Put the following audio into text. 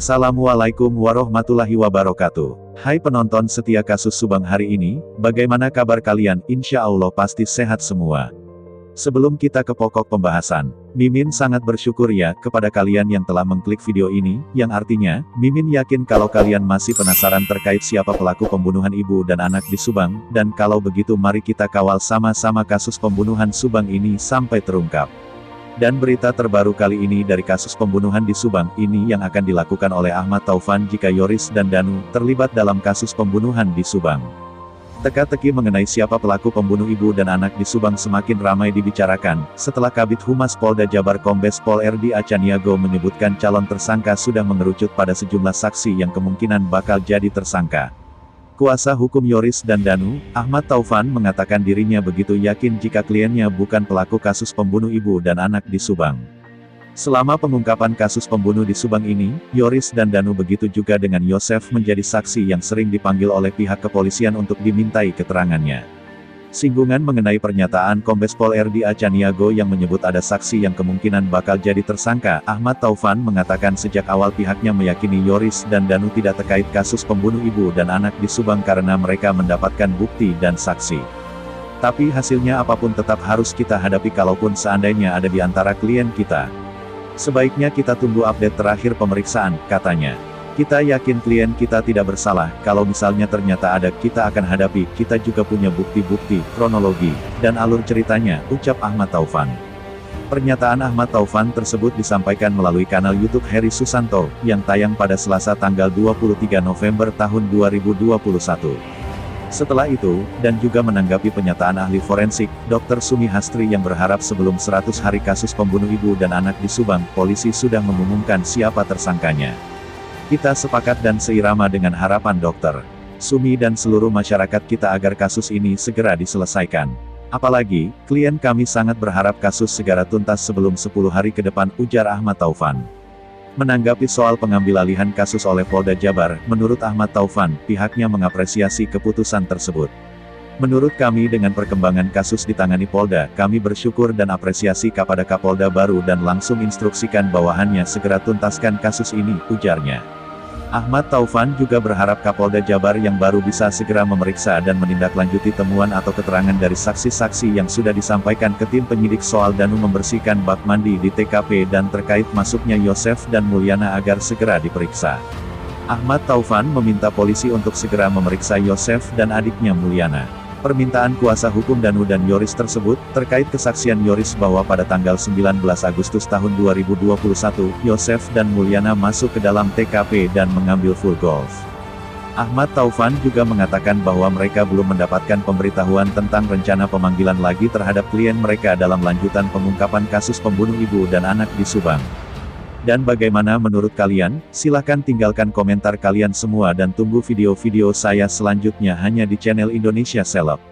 Assalamualaikum warahmatullahi wabarakatuh. Hai penonton setia kasus Subang hari ini, bagaimana kabar kalian? Insya Allah pasti sehat semua. Sebelum kita ke pokok pembahasan, Mimin sangat bersyukur ya kepada kalian yang telah mengklik video ini, yang artinya, Mimin yakin kalau kalian masih penasaran terkait siapa pelaku pembunuhan ibu dan anak di Subang, dan kalau begitu mari kita kawal sama-sama kasus pembunuhan Subang ini sampai terungkap. Dan berita terbaru kali ini dari kasus pembunuhan di Subang ini yang akan dilakukan oleh Ahmad Taufan jika Yoris dan Danu terlibat dalam kasus pembunuhan di Subang. Teka-teki mengenai siapa pelaku pembunuh ibu dan anak di Subang semakin ramai dibicarakan, setelah Kabid Humas Polda Jabar Kombes Pol R.D. Achaniago menyebutkan calon tersangka sudah mengerucut pada sejumlah saksi yang kemungkinan bakal jadi tersangka. Kuasa hukum Yoris dan Danu, Ahmad Taufan mengatakan dirinya begitu yakin jika kliennya bukan pelaku kasus pembunuh ibu dan anak di Subang. Selama pengungkapan kasus pembunuh di Subang ini, Yoris dan Danu begitu juga dengan Yosef menjadi saksi yang sering dipanggil oleh pihak kepolisian untuk dimintai keterangannya. Singgungan mengenai pernyataan Kombes Pol R.D. Achaniago yang menyebut ada saksi yang kemungkinan bakal jadi tersangka, Ahmad Taufan mengatakan sejak awal pihaknya meyakini Yoris dan Danu tidak terkait kasus pembunuh ibu dan anak di Subang karena mereka mendapatkan bukti dan saksi. Tapi hasilnya apapun tetap harus kita hadapi kalaupun seandainya ada di antara klien kita. Sebaiknya kita tunggu update terakhir pemeriksaan, katanya. Kita yakin klien kita tidak bersalah, kalau misalnya ternyata ada, kita akan hadapi, kita juga punya bukti-bukti, kronologi, dan alur ceritanya, ucap Ahmad Taufan. Pernyataan Ahmad Taufan tersebut disampaikan melalui kanal YouTube Heri Susanto, yang tayang pada Selasa tanggal 23 November tahun 2021. Setelah itu, dan juga menanggapi pernyataan ahli forensik, Dr. Sumi Hastri yang berharap sebelum 100 hari kasus pembunuh ibu dan anak di Subang, polisi sudah mengumumkan siapa tersangkanya. Kita sepakat dan seirama dengan harapan Dr. Sumi dan seluruh masyarakat kita agar kasus ini segera diselesaikan. Apalagi, klien kami sangat berharap kasus segera tuntas sebelum 10 hari ke depan, ujar Ahmad Taufan. Menanggapi soal pengambilalihan kasus oleh Polda Jabar, menurut Ahmad Taufan, pihaknya mengapresiasi keputusan tersebut. Menurut kami dengan perkembangan kasus ditangani Polda, kami bersyukur dan apresiasi kepada Kapolda baru dan langsung instruksikan bawahannya segera tuntaskan kasus ini, ujarnya. Ahmad Taufan juga berharap Kapolda Jabar yang baru bisa segera memeriksa dan menindaklanjuti temuan atau keterangan dari saksi-saksi yang sudah disampaikan ke tim penyidik soal Danu membersihkan bak mandi di TKP dan terkait masuknya Yosef dan Mulyana agar segera diperiksa. Ahmad Taufan meminta polisi untuk segera memeriksa Yosef dan adiknya Mulyana. Permintaan kuasa hukum Danu dan Yoris tersebut, terkait kesaksian Yoris bahwa pada tanggal 19 Agustus tahun 2021, Yosef dan Mulyana masuk ke dalam TKP dan mengambil full golf. Ahmad Taufan juga mengatakan bahwa mereka belum mendapatkan pemberitahuan tentang rencana pemanggilan lagi terhadap klien mereka dalam lanjutan pengungkapan kasus pembunuh ibu dan anak di Subang. Dan bagaimana menurut kalian? Silahkan tinggalkan komentar kalian semua dan tunggu video-video saya selanjutnya hanya di channel Indonesia Seleb.